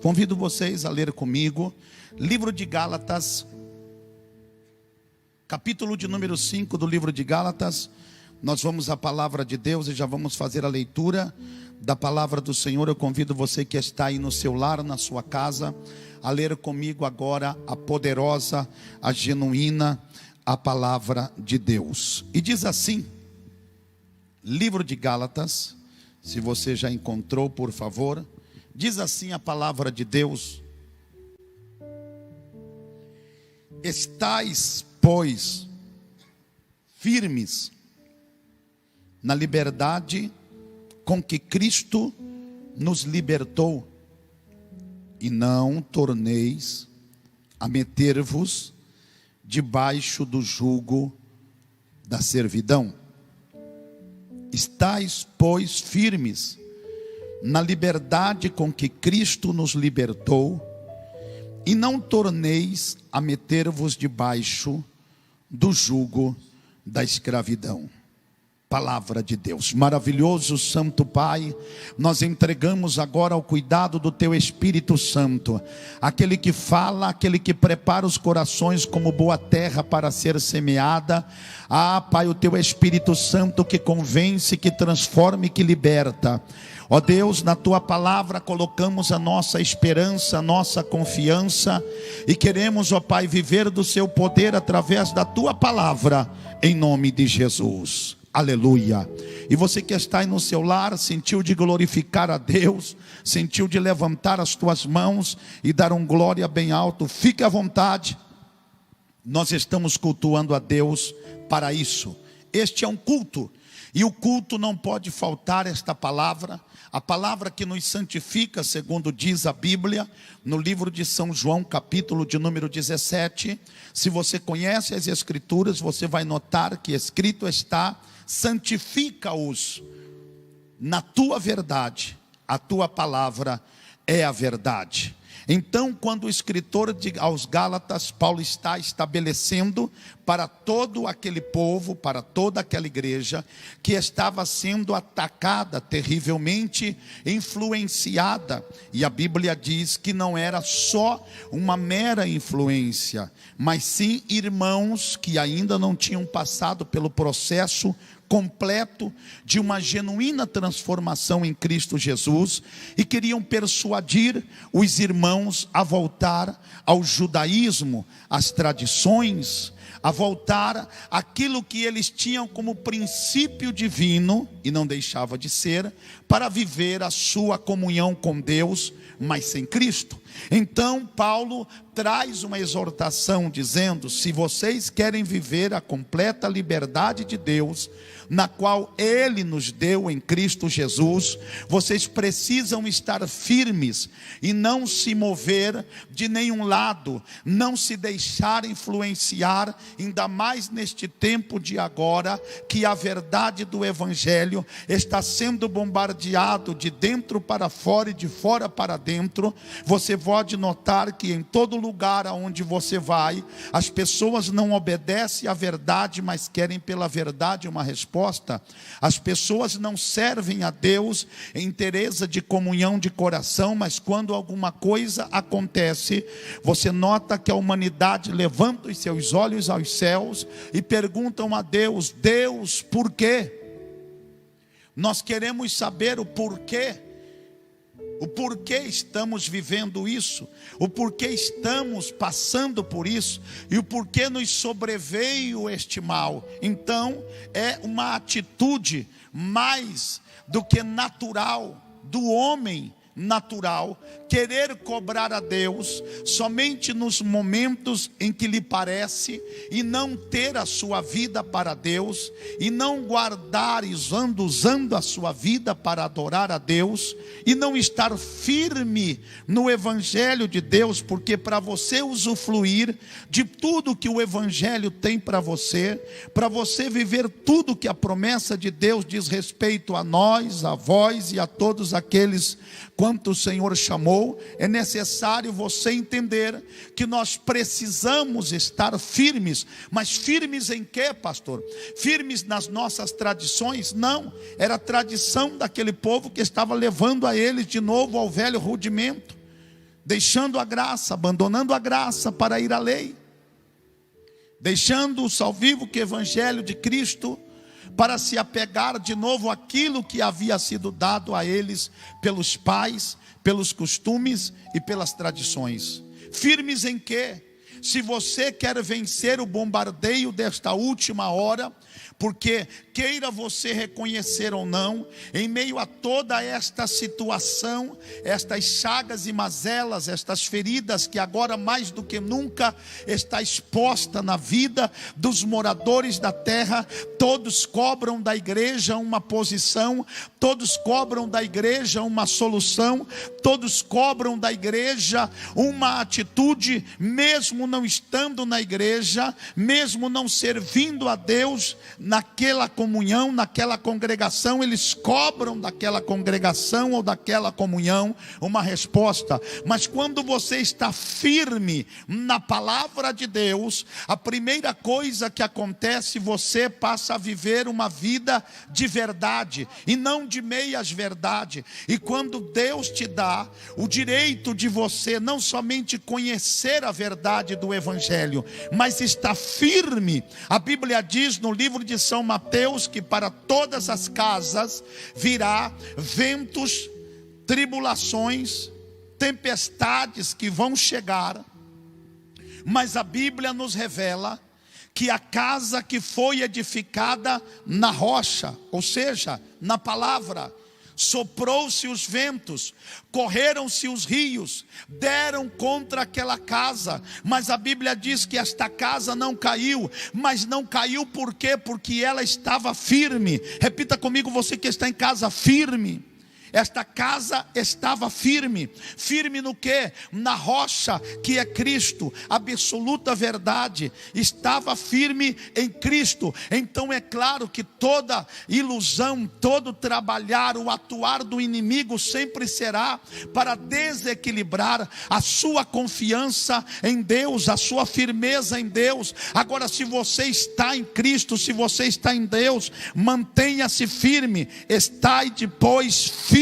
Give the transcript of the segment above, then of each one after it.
Convido vocês a ler comigo, livro de Gálatas, capítulo de número 5 do livro de Gálatas. Nós vamos à palavra de Deus e já vamos fazer a leitura da palavra do Senhor. Eu convido você que está aí no seu lar, na sua casa, a ler comigo agora a poderosa, a genuína, a palavra de Deus. E diz assim, livro de Gálatas, se você já encontrou, por favor, diz assim a palavra de Deus: estais, pois, firmes na liberdade com que Cristo nos libertou, e não torneis a meter-vos debaixo do jugo da servidão. Estais, pois, firmes na liberdade com que Cristo nos libertou, e não torneis a meter-vos debaixo do jugo da escravidão. Palavra de Deus. Maravilhoso Santo Pai, nós entregamos agora ao cuidado do Teu Espírito Santo, aquele que fala, aquele que prepara os corações como boa terra para ser semeada. Pai, o Teu Espírito Santo que convence, que transforma e que liberta. Ó Deus, na Tua palavra colocamos a nossa esperança, a nossa confiança, e queremos, ó Pai, viver do Seu poder através da Tua palavra, em nome de Jesus. Aleluia. E você que está aí no seu lar, sentiu de glorificar a Deus, sentiu de levantar as tuas mãos e dar um glória bem alto, fique à vontade. Nós estamos cultuando a Deus para isso. Este é um culto, e o culto não pode faltar esta palavra, a palavra que nos santifica, segundo diz a Bíblia, no livro de São João, capítulo de número 17. Se você conhece as Escrituras, você vai notar que escrito está: santifica-os na tua verdade, a tua palavra é a verdade. Então, quando o escritor aos Gálatas, Paulo está estabelecendo para todo aquele povo, para toda aquela igreja que estava sendo atacada, terrivelmente influenciada, e a Bíblia diz que não era só uma mera influência, mas sim irmãos que ainda não tinham passado pelo processo completo de uma genuína transformação em Cristo Jesus, e queriam persuadir os irmãos a voltar ao judaísmo, às tradições, a voltar àquilo que eles tinham como princípio divino, e não deixava de ser, para viver a sua comunhão com Deus, mas sem Cristo. Então Paulo traz uma exortação dizendo: se vocês querem viver a completa liberdade de Deus, na qual Ele nos deu em Cristo Jesus, vocês precisam estar firmes e não se mover de nenhum lado, não se deixar influenciar, ainda mais neste tempo de agora, que a verdade do Evangelho está sendo bombardeado de dentro para fora e de fora para dentro. Você pode notar que em todo lugar aonde você vai, as pessoas não obedecem à verdade, mas querem pela verdade uma resposta. As pessoas não servem a Deus em interesse de comunhão de coração, mas quando alguma coisa acontece, você nota que a humanidade levanta os seus olhos aos céus e perguntam a Deus: Deus, por quê? Nós queremos saber o porquê. O porquê estamos vivendo isso, o porquê estamos passando por isso, e o porquê nos sobreveio este mal. Então é uma atitude mais do que natural, do homem natural, querer cobrar a Deus somente nos momentos em que lhe parece, e não ter a sua vida para Deus, e não guardar usando a sua vida para adorar a Deus, e não estar firme no Evangelho de Deus, porque para você usufruir de tudo que o Evangelho tem para você viver tudo que a promessa de Deus diz respeito a nós, a vós e a todos aqueles quanto o Senhor chamou, é necessário você entender que nós precisamos estar firmes. Mas firmes em quê, pastor? Firmes nas nossas tradições? Não, era a tradição daquele povo que estava levando a eles de novo ao velho rudimento. deixando a graça, abandonando a graça para ir à lei, deixando o salvífico evangelho de Cristo para se apegar de novo àquilo que havia sido dado a eles pelos pais, pelos costumes e pelas tradições. Firmes em quê? Se você quer vencer o bombardeio desta última hora, porque queira você reconhecer ou não, em meio a toda esta situação, estas chagas e mazelas, estas feridas que agora mais do que nunca está exposta na vida dos moradores da terra, todos cobram da igreja uma posição, todos cobram da igreja uma solução, todos cobram da igreja uma atitude, mesmo não estando na igreja, mesmo não servindo a Deus naquela comunhão, naquela congregação, eles cobram daquela congregação ou daquela comunhão uma resposta. Mas quando você está firme na palavra de Deus, a primeira coisa que acontece, você passa a viver uma vida de verdade e não de meias verdade. E quando Deus te dá o direito de você não somente conhecer a verdade do evangelho, mas estar firme, a Bíblia diz no livro de São Mateus que para todas as casas virá ventos, tribulações, tempestades que vão chegar, mas a Bíblia nos revela que a casa que foi edificada na rocha, ou seja, na palavra, soprou-se os ventos, correram-se os rios, deram contra aquela casa, mas a Bíblia diz que esta casa não caiu. Mas não caiu por quê? Porque ela estava firme. Repita comigo, você que está em casa, firme. Esta casa estava firme. Firme no quê? Na rocha que é Cristo, absoluta verdade. Estava firme em Cristo. Então é claro que toda ilusão, todo trabalhar, o atuar do inimigo sempre será para desequilibrar a sua confiança em Deus, a sua firmeza em Deus. Agora, se você está em Cristo, se você está em Deus, mantenha-se firme. Estai depois firmes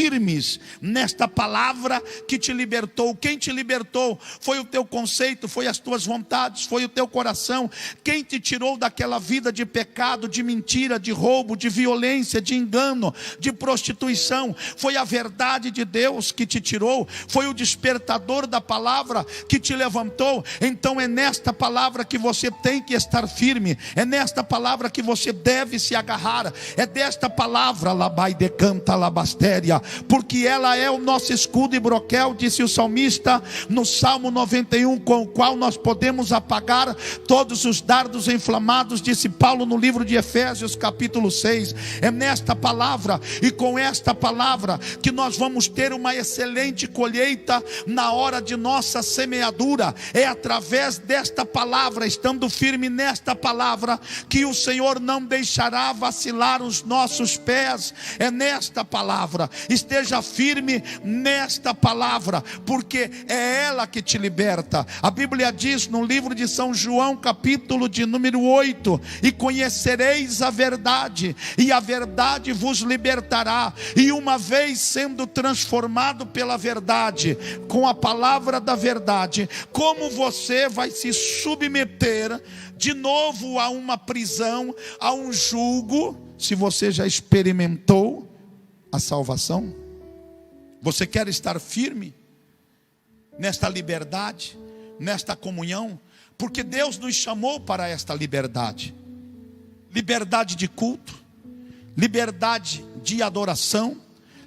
nesta palavra que te libertou. Quem te libertou? Foi o teu conceito, foi as tuas vontades, foi o teu coração. Quem te tirou daquela vida de pecado, de mentira, de roubo, de violência, de engano, de prostituição? Foi a verdade de Deus que te tirou, foi o despertador da palavra que te levantou. Então é nesta palavra que você tem que estar firme, é nesta palavra que você deve se agarrar, é desta palavra, labai decanta labastéria, porque ela é o nosso escudo e broquel, disse o salmista no Salmo 91, com o qual nós podemos apagar todos os dardos inflamados, disse Paulo no livro de Efésios capítulo 6. É nesta palavra e com esta palavra que nós vamos ter uma excelente colheita na hora de nossa semeadura. É através desta palavra, estando firme nesta palavra, que o Senhor não deixará vacilar os nossos pés. É nesta palavra, esteja firme nesta palavra, porque é ela que te liberta. A Bíblia diz no livro de São João, capítulo de número 8: e conhecereis a verdade, e a verdade vos libertará. E uma vez sendo transformado pela verdade, com a palavra da verdade, como você vai se submeter de novo a uma prisão, a um jugo, se você já experimentou a salvação? Você quer estar firme nesta liberdade, nesta comunhão? Porque Deus nos chamou para esta liberdade. Liberdade de culto, liberdade de adoração,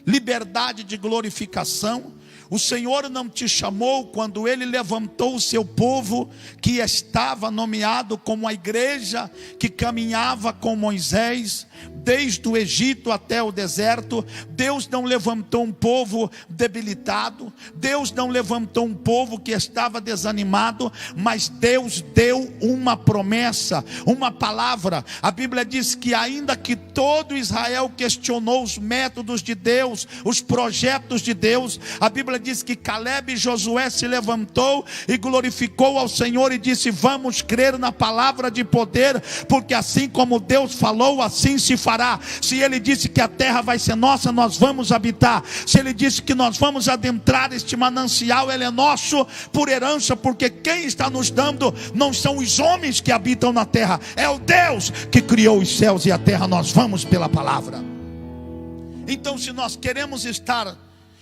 liberdade de glorificação. O Senhor não te chamou quando Ele levantou o seu povo, que estava nomeado como a igreja que caminhava com Moisés desde o Egito até o deserto. Deus não levantou um povo debilitado, Deus não levantou um povo que estava desanimado, mas Deus deu uma promessa, uma palavra. A Bíblia diz que ainda que todo Israel questionou os métodos de Deus, os projetos de Deus, a Bíblia Bíblia diz que Caleb e Josué se levantou e glorificou ao Senhor e disse: vamos crer na palavra de poder, porque assim como Deus falou, assim se fará. Se Ele disse que a terra vai ser nossa, nós vamos habitar. Se Ele disse que nós vamos adentrar este manancial, ele é nosso por herança, porque quem está nos dando não são os homens que habitam na terra, é o Deus que criou os céus e a terra. Nós vamos pela palavra. Então, se nós queremos estar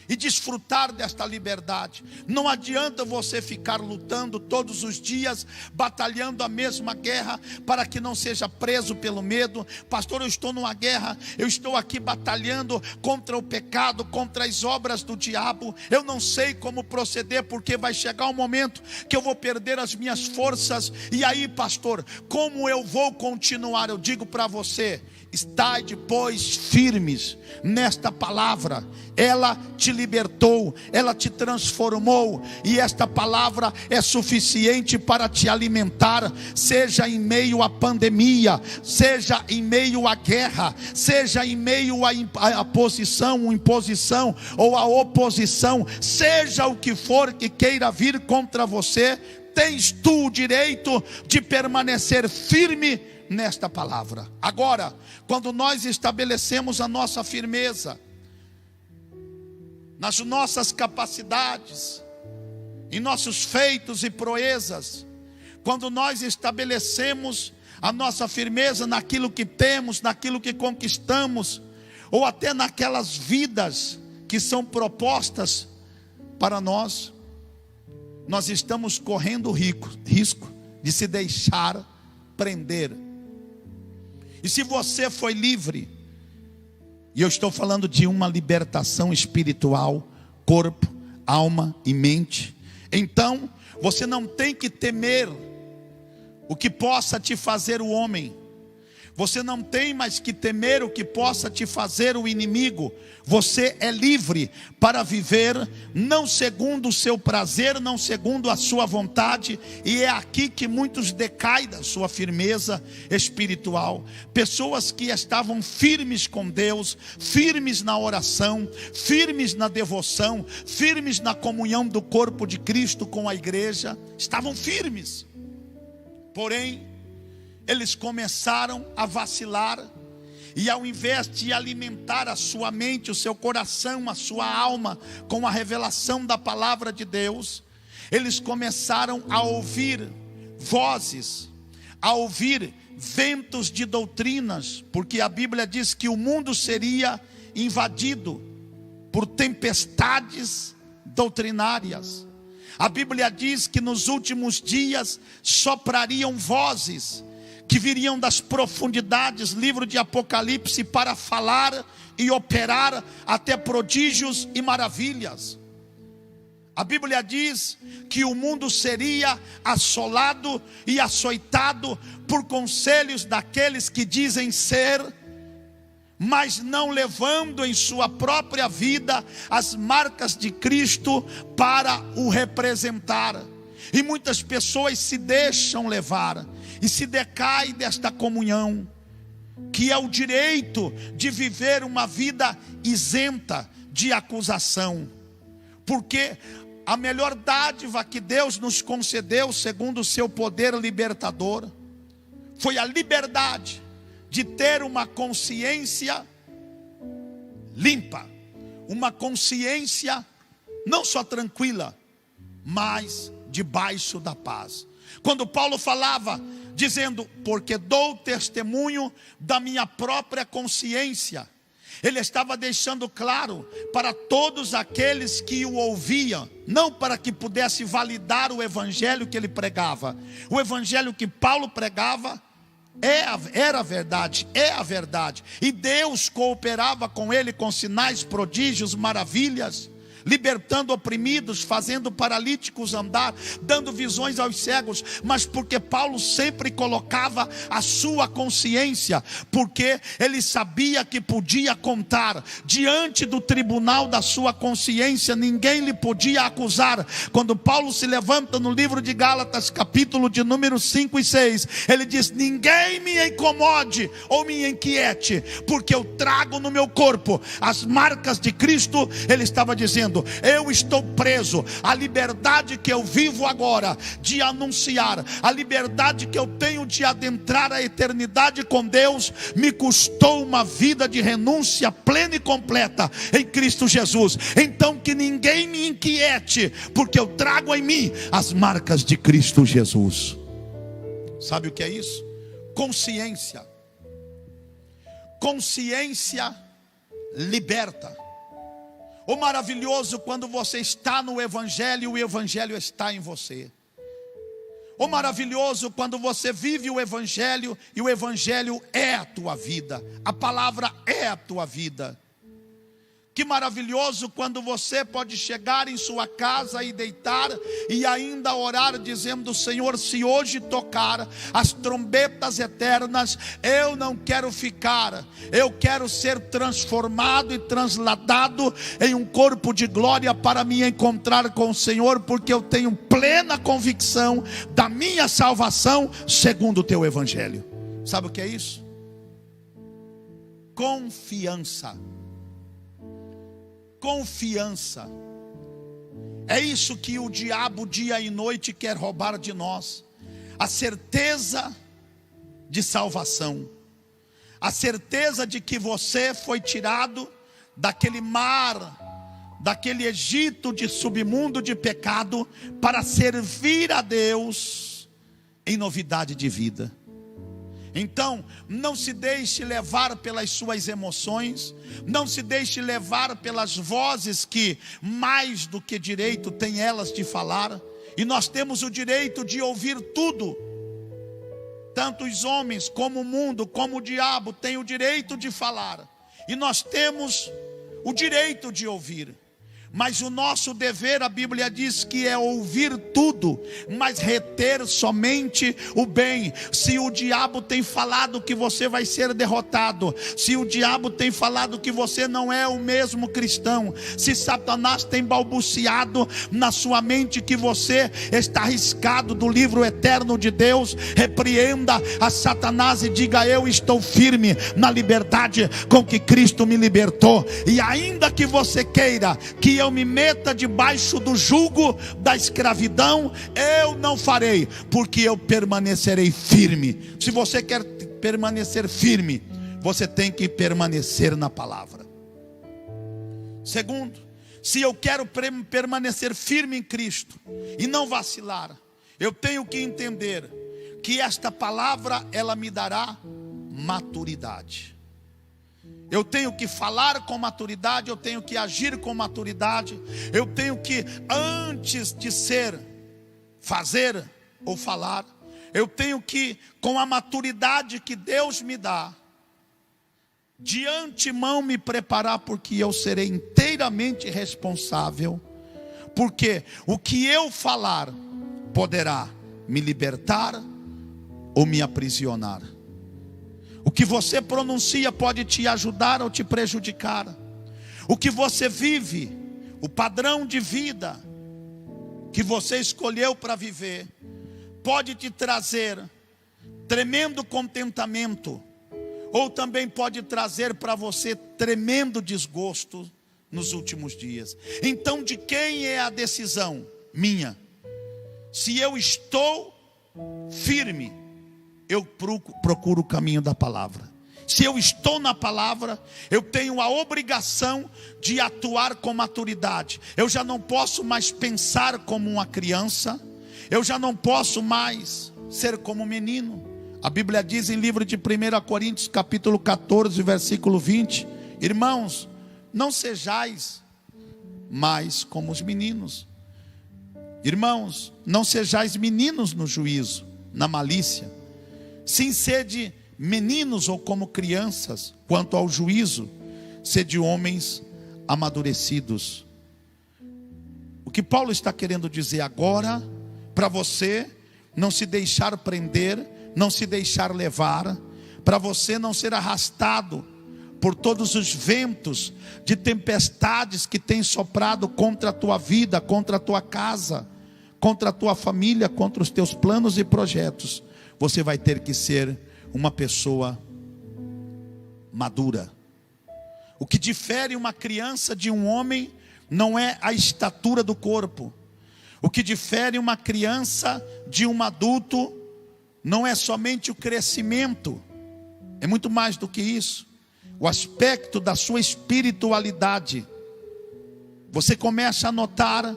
e desfrutar desta liberdade, não adianta você ficar lutando todos os dias, batalhando a mesma guerra, para que não seja preso pelo medo. Pastor, eu estou numa guerra, eu estou aqui batalhando contra o pecado, contra as obras do diabo, eu não sei como proceder, porque vai chegar um momento que eu vou perder as minhas forças. E aí, pastor, como eu vou continuar? Eu digo para você: estai, pois, firmes nesta palavra. Ela te libertou, ela te transformou, e esta palavra é suficiente para te alimentar, seja em meio à pandemia, seja em meio à guerra, seja em meio à imposição ou à oposição, seja o que for que queira vir contra você, tens tu o direito de permanecer firme nesta palavra. Agora, quando nós estabelecemos a nossa firmeza nas nossas capacidades, em nossos feitos e proezas, quando nós estabelecemos a nossa firmeza naquilo que temos, naquilo que conquistamos, ou até naquelas vidas que são propostas para nós, nós estamos correndo risco de se deixar prender. E se você foi livre, e eu estou falando de uma libertação espiritual, corpo, alma e mente, então você não tem que temer o que possa te fazer o homem. Você não tem mais que temer o que possa te fazer o inimigo. Você é livre para viver não segundo o seu prazer, não segundo a sua vontade. E é aqui que muitos decaem da sua firmeza espiritual. Pessoas que estavam firmes com Deus, firmes na oração, firmes na devoção, firmes na comunhão do corpo de Cristo com a igreja, estavam firmes. Porém, eles começaram a vacilar, e ao invés de alimentar a sua mente, o seu coração, a sua alma com a revelação da palavra de Deus, eles começaram a ouvir vozes, a ouvir ventos de doutrinas, porque a Bíblia diz que o mundo seria invadido por tempestades doutrinárias. A Bíblia diz que nos últimos dias soprariam vozes que viriam das profundidades, livro de Apocalipse, para falar e operar até prodígios e maravilhas. A Bíblia diz que o mundo seria assolado e açoitado por conselhos daqueles que dizem ser, mas não levando em sua própria vida as marcas de Cristo para o representar. E muitas pessoas se deixam levar e se decaem desta comunhão, que é o direito de viver uma vida isenta de acusação. Porque a melhor dádiva que Deus nos concedeu, segundo o seu poder libertador, foi a liberdade de ter uma consciência limpa, uma consciência não só tranquila, mas debaixo da paz. Quando Paulo falava, dizendo: porque dou testemunho da minha própria consciência, ele estava deixando claro para todos aqueles que o ouviam, não para que pudesse validar o evangelho que ele pregava. O evangelho que Paulo pregava era a verdade, é a verdade, e Deus cooperava com ele com sinais, prodígios, maravilhas, libertando oprimidos, fazendo paralíticos andar, dando visões aos cegos. Mas porque Paulo sempre colocava a sua consciência, porque ele sabia que podia contar diante do tribunal da sua consciência, ninguém lhe podia acusar. Quando Paulo se levanta no livro de Gálatas, capítulo de número 5 e 6, ele diz: ninguém me incomode ou me inquiete, porque eu trago no meu corpo as marcas de Cristo. Ele estava dizendo: dizendo: eu estou preso. A liberdade que eu vivo agora de anunciar, a liberdade que eu tenho de adentrar a eternidade com Deus, me custou uma vida de renúncia plena e completa em Cristo Jesus. Então que ninguém me inquiete, porque eu trago em mim as marcas de Cristo Jesus. Sabe o que é isso? Consciência. Consciência liberta. O maravilhoso quando você está no Evangelho e o Evangelho está em você. O maravilhoso quando você vive o Evangelho e o Evangelho é a tua vida. A palavra é a tua vida. Que maravilhoso quando você pode chegar em sua casa e deitar e ainda orar dizendo: Senhor, se hoje tocar as trombetas eternas, eu não quero ficar, eu quero ser transformado e transladado em um corpo de glória para me encontrar com o Senhor, porque eu tenho plena convicção da minha salvação segundo o teu Evangelho. Sabe o que é isso? Confiança. Confiança. É isso que o diabo dia e noite quer roubar de nós. A certeza de salvação. A certeza de que você foi tirado daquele mar, daquele Egito de submundo de pecado, para servir a Deus em novidade de vida. Então, não se deixe levar pelas suas emoções, não se deixe levar pelas vozes que mais do que direito têm elas de falar, e nós temos o direito de ouvir tudo. Tanto os homens, como o mundo, como o diabo têm o direito de falar, e nós temos o direito de ouvir. Mas o nosso dever, a Bíblia diz que é ouvir tudo, mas reter somente o bem. Se o diabo tem falado que você vai ser derrotado, se o diabo tem falado que você não é o mesmo cristão, se Satanás tem balbuciado na sua mente que você está arriscado do livro eterno de Deus, repreenda a Satanás e diga: eu estou firme na liberdade com que Cristo me libertou. E ainda que você queira que eu me meta debaixo do jugo da escravidão, eu não farei, porque eu permanecerei firme. Se você quer permanecer firme, você tem que permanecer na palavra. Segundo, se eu quero permanecer firme em Cristo e não vacilar, eu tenho que entender que esta palavra, ela me dará maturidade. Eu tenho que falar com maturidade, eu tenho que agir com maturidade, eu tenho que, antes de ser, fazer ou falar, eu tenho que, com a maturidade que Deus me dá, de antemão me preparar, porque eu serei inteiramente responsável, porque o que eu falar poderá me libertar ou me aprisionar. O que você pronuncia pode te ajudar ou te prejudicar. O que você vive, o padrão de vida que você escolheu para viver, pode te trazer tremendo contentamento, ou também pode trazer para você tremendo desgosto nos últimos dias. Então, de quem é a decisão? Minha. Se eu estou firme, eu procuro o caminho da palavra. Se eu estou na palavra, eu tenho a obrigação de atuar com maturidade. Eu já não posso mais pensar como uma criança, eu já não posso mais ser como um menino. A Bíblia diz em livro de 1 Coríntios capítulo 14, versículo 20: irmãos, não sejais mais como os meninos. Irmãos, não sejais meninos no juízo, na malícia. Sim, sede meninos ou como crianças, quanto ao juízo, sede homens amadurecidos. O que Paulo está querendo dizer agora, para você não se deixar prender, não se deixar levar, para você não ser arrastado por todos os ventos de tempestades que têm soprado contra a tua vida, contra a tua casa, contra a tua família, contra os teus planos e projetos. Você vai ter que ser uma pessoa madura. O que difere uma criança de um homem não é a estatura do corpo. O que difere uma criança de um adulto não é somente o crescimento, é muito mais do que isso. O aspecto da sua espiritualidade. Você começa a notar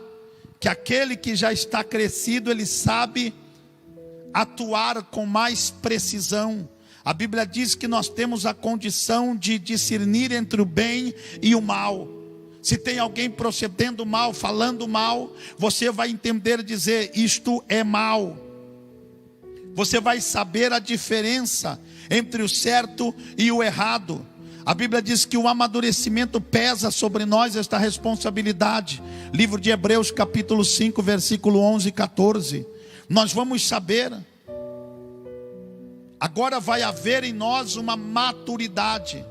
que aquele que já está crescido, ele sabe atuar com mais precisão. A Bíblia diz que nós temos a condição de discernir entre o bem e o mal. Se tem alguém procedendo mal, falando mal, você vai entender dizer: isto é mal. Você vai saber a diferença entre o certo e o errado. A Bíblia diz que o amadurecimento pesa sobre nós esta responsabilidade. Livro de Hebreus capítulo 5, versículo 11 e 14. Nós vamos saber. Agora vai haver em nós uma maturidade.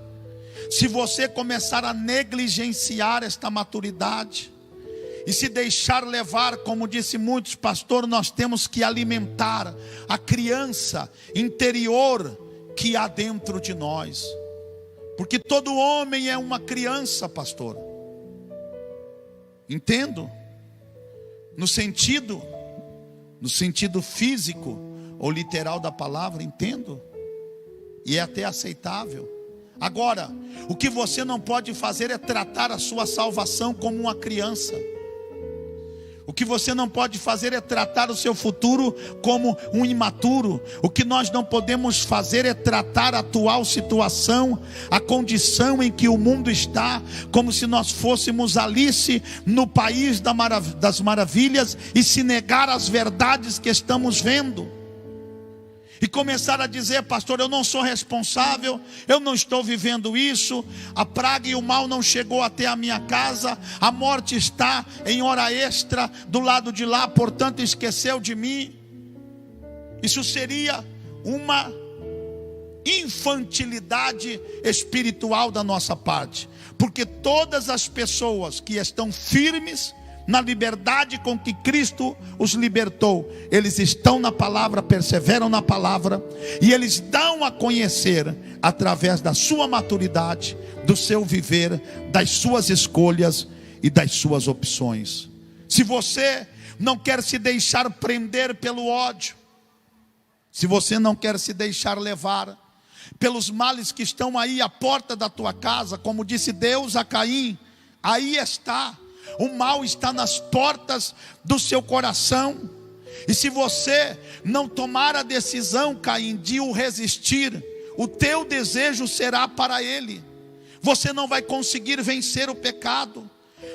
Se você começar a negligenciar esta maturidade e se deixar levar, como disse muitos, pastor, nós temos que alimentar a criança interior que há dentro de nós. Porque todo homem é uma criança, pastor. Entendo? No sentido físico ou literal da palavra, entendo. E é até aceitável. Agora, o que você não pode fazer é tratar a sua salvação como uma criança. O que você não pode fazer é tratar o seu futuro como um imaturo. O que nós não podemos fazer é tratar a atual situação, a condição em que o mundo está, como se nós fôssemos Alice no país das maravilhas e se negar às verdades que estamos vendo. E começar a dizer: pastor, eu não sou responsável, eu não estou vivendo isso, a praga e o mal não chegou até a minha casa, a morte está em hora extra do lado de lá, portanto esqueceu de mim. Isso seria uma infantilidade espiritual da nossa parte, porque todas as pessoas que estão firmes na liberdade com que Cristo os libertou, eles estão na palavra, perseveram na palavra, e eles dão a conhecer através da sua maturidade, do seu viver, das suas escolhas e das suas opções. Se você não quer se deixar prender pelo ódio, se você não quer se deixar levar pelos males que estão aí à porta da tua casa, como disse Deus a Caim, aí está. O mal está nas portas do seu coração. E se você não tomar a decisão, Caim, de o resistir, o teu desejo será para ele. Você não vai conseguir vencer o pecado.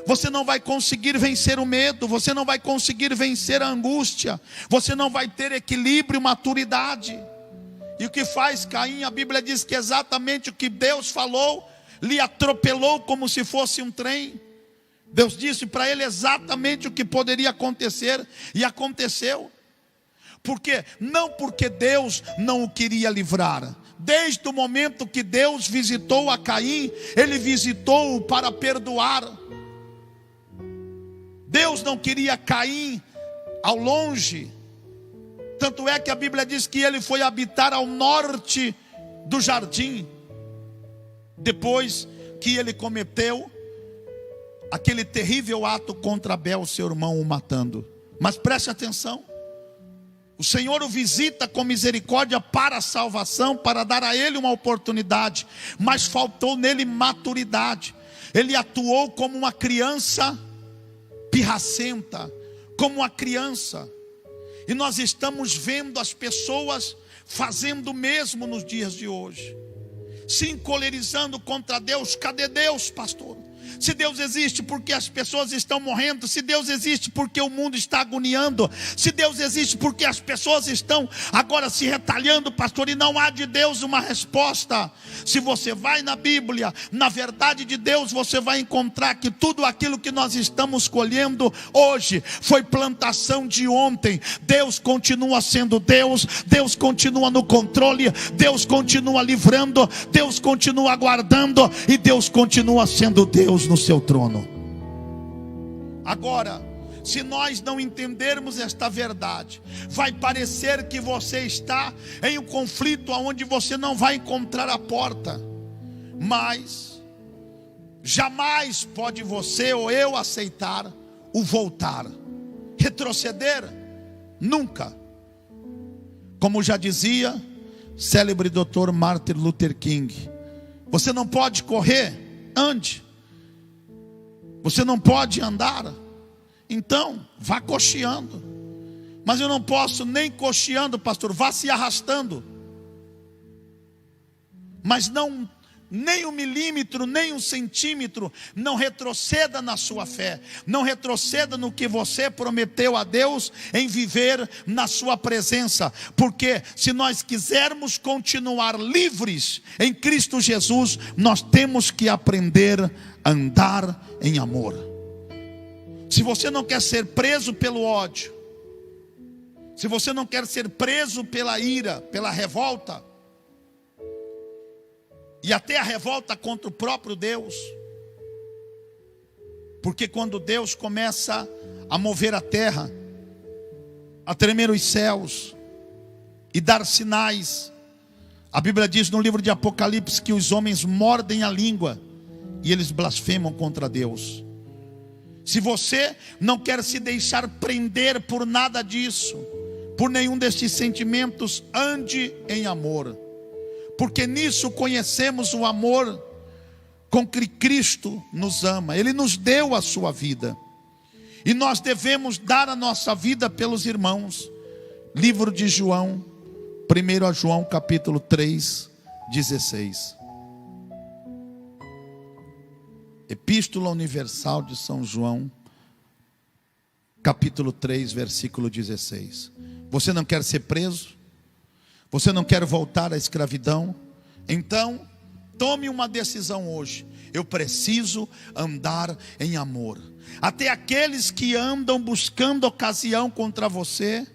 Você não vai conseguir vencer o medo. Você não vai conseguir vencer a angústia. Você não vai ter equilíbrio, maturidade. E o que faz Caim? A Bíblia diz que exatamente o que Deus falou, lhe atropelou como se fosse um trem. Deus disse para ele exatamente o que poderia acontecer, e aconteceu. Porque não porque Deus não o queria livrar. Desde o momento que Deus visitou a Caim, ele visitou-o para perdoar. Deus não queria Caim ao longe. Tanto é que a Bíblia diz que ele foi habitar ao norte do jardim, depois que ele cometeu aquele terrível ato contra Abel, seu irmão, o matando. Mas preste atenção, o Senhor o visita com misericórdia para a salvação, para dar a ele uma oportunidade, mas faltou nele maturidade. Ele atuou como uma criança pirracenta, como uma criança. E nós estamos vendo as pessoas fazendo o mesmo nos dias de hoje, se encolerizando contra Deus. Cadê Deus, pastor? Se Deus existe, porque as pessoas estão morrendo? Se Deus existe, porque o mundo está agoniando? Se Deus existe, porque as pessoas estão agora se retalhando, pastor? E não há de Deus uma resposta. Se você vai na Bíblia, na verdade de Deus, você vai encontrar que tudo aquilo que nós estamos colhendo hoje foi plantação de ontem. Deus continua sendo Deus, Deus continua no controle, Deus continua livrando, Deus continua guardando, e Deus continua sendo Deus no seu trono. Agora, se nós não entendermos esta verdade, vai parecer que você está em um conflito onde você não vai encontrar a porta. Mas Jamais pode você ou eu aceitar o voltar. Retroceder, nunca. Como já dizia célebre Dr. Martin Luther King, você não pode correr, ande. Você não pode andar, então vá cocheando. Mas eu não posso nem cocheando, pastor, vá se arrastando. Mas não, nem 1 milímetro, nem 1 centímetro, não retroceda na sua fé. Não retroceda no que você prometeu a Deus em viver na sua presença. Porque se nós quisermos continuar livres em Cristo Jesus, nós temos que aprender a andar em amor. Se você não quer ser preso pelo ódio, se você não quer ser preso pela ira, pela revolta, e até a revolta contra o próprio Deus, porque quando Deus começa a mover a terra, a tremer os céus e dar sinais, a Bíblia diz no livro de Apocalipse que os homens mordem a língua e eles blasfemam contra Deus. Se você não quer se deixar prender por nada disso, por nenhum destes sentimentos, ande em amor. Porque nisso conhecemos o amor com que Cristo nos ama. Ele nos deu a sua vida. E nós devemos dar a nossa vida pelos irmãos. Livro de João, 1 João capítulo 3, 16. Epístola Universal de São João, capítulo 3, versículo 16. Você não quer ser preso? Você não quer voltar à escravidão? Então, tome uma decisão hoje. Eu preciso andar em amor. Até aqueles que andam buscando ocasião contra você,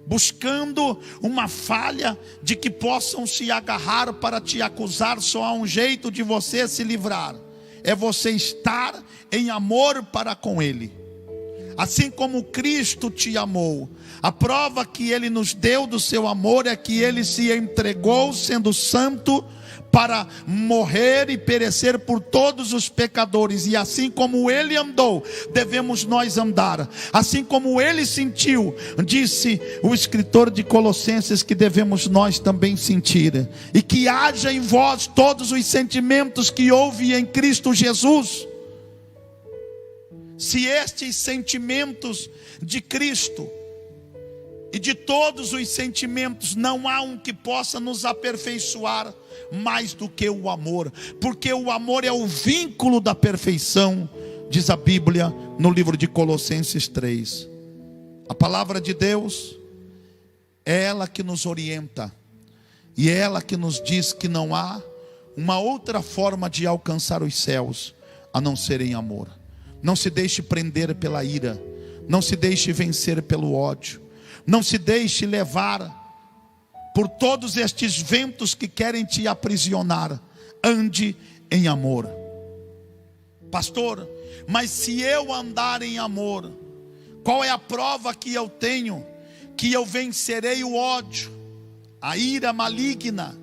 buscando uma falha de que possam se agarrar para te acusar, só há um jeito de você se livrar. É você estar em amor para com Ele. Assim como Cristo te amou, a prova que Ele nos deu do seu amor é que Ele se entregou sendo santo para morrer e perecer por todos os pecadores. E assim como Ele andou, devemos nós andar. Assim como Ele sentiu, disse o escritor de Colossenses, que devemos nós também sentir. E que haja em vós todos os sentimentos que houve em Cristo Jesus. Se estes sentimentos de Cristo e de todos os sentimentos, não há um que possa nos aperfeiçoar mais do que o amor, porque o amor é o vínculo da perfeição, diz a Bíblia no livro de Colossenses 3. A palavra de Deus é ela que nos orienta, e é ela que nos diz que não há uma outra forma de alcançar os céus a não ser em amor. Não se deixe prender pela ira, não se deixe vencer pelo ódio, não se deixe levar por todos estes ventos que querem te aprisionar. Ande em amor. Pastor, mas se eu andar em amor, qual é a prova que eu tenho que eu vencerei o ódio, a ira maligna,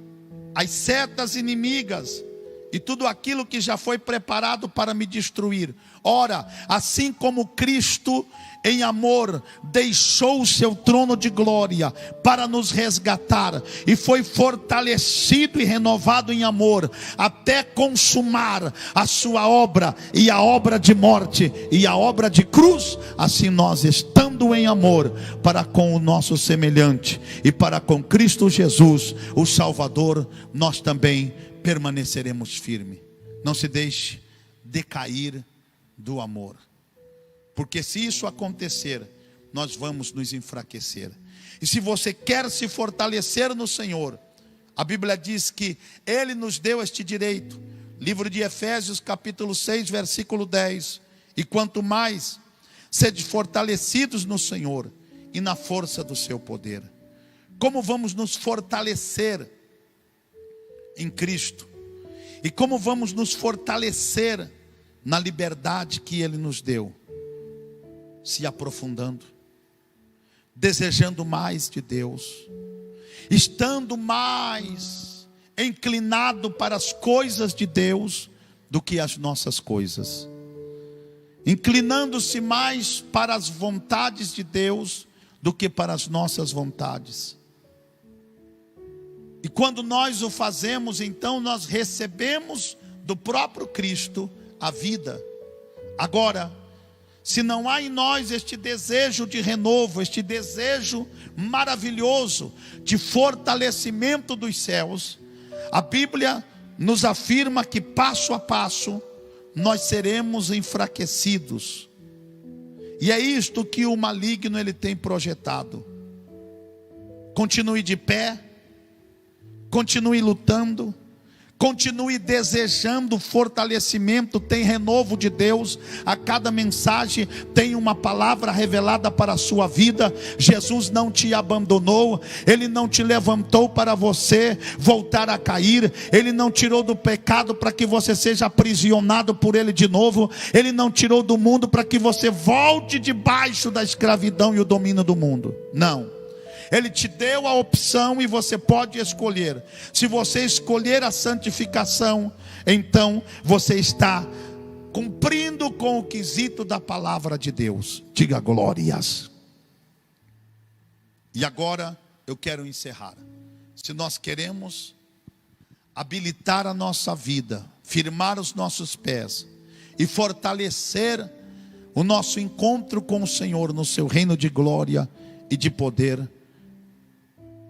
as setas inimigas e tudo aquilo que já foi preparado para me destruir? Ora, assim como Cristo em amor deixou o seu trono de glória para nos resgatar e foi fortalecido e renovado em amor até consumar a sua obra, e a obra de morte e a obra de cruz, assim nós, estando em amor para com o nosso semelhante e para com Cristo Jesus, o Salvador, nós também permaneceremos firmes. Não se deixe decair do amor, porque se isso acontecer, nós vamos nos enfraquecer. E se você quer se fortalecer no Senhor, a Bíblia diz que Ele nos deu este direito. Livro de Efésios capítulo 6, versículo 10. E quanto mais sede fortalecidos no Senhor e na força do seu poder. Como vamos nos fortalecer em Cristo? E como vamos nos fortalecer na liberdade que Ele nos deu? Se aprofundando, desejando mais de Deus, estando mais inclinado para as coisas de Deus do que as nossas coisas, inclinando-se mais para as vontades de Deus do que para as nossas vontades. E quando nós o fazemos, então nós recebemos do próprio Cristo a vida. Agora, se não há em nós este desejo de renovo, este desejo maravilhoso de fortalecimento dos céus, a Bíblia nos afirma que passo a passo nós seremos enfraquecidos. E é isto que o maligno ele tem projetado. Continue de pé, continue lutando, continue desejando fortalecimento, tem renovo de Deus. A cada mensagem tem uma palavra revelada para a sua vida. Jesus não te abandonou, Ele não te levantou para você voltar a cair, Ele não tirou do pecado para que você seja aprisionado por Ele de novo, Ele não tirou do mundo para que você volte debaixo da escravidão e o domínio do mundo. Não. Ele te deu a opção e você pode escolher. Se você escolher a santificação, então você está cumprindo com o quesito da palavra de Deus. Diga glórias. E agora eu quero encerrar. Se nós queremos habilitar a nossa vida, firmar os nossos pés e fortalecer o nosso encontro com o Senhor no seu reino de glória e de poder,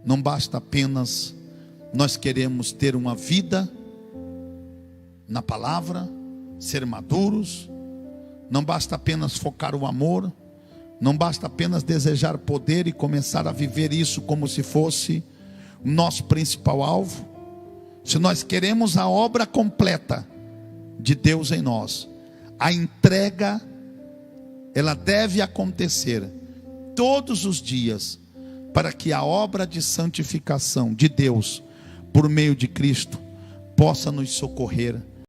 não basta apenas nós queremos ter uma vida na palavra, ser maduros, não basta apenas focar o amor, não basta apenas desejar poder e começar a viver isso como se fosse o nosso principal alvo. Se nós queremos a obra completa de Deus em nós, a entrega, ela deve acontecer todos os dias, para que a obra de santificação de Deus, por meio de Cristo, possa nos socorrer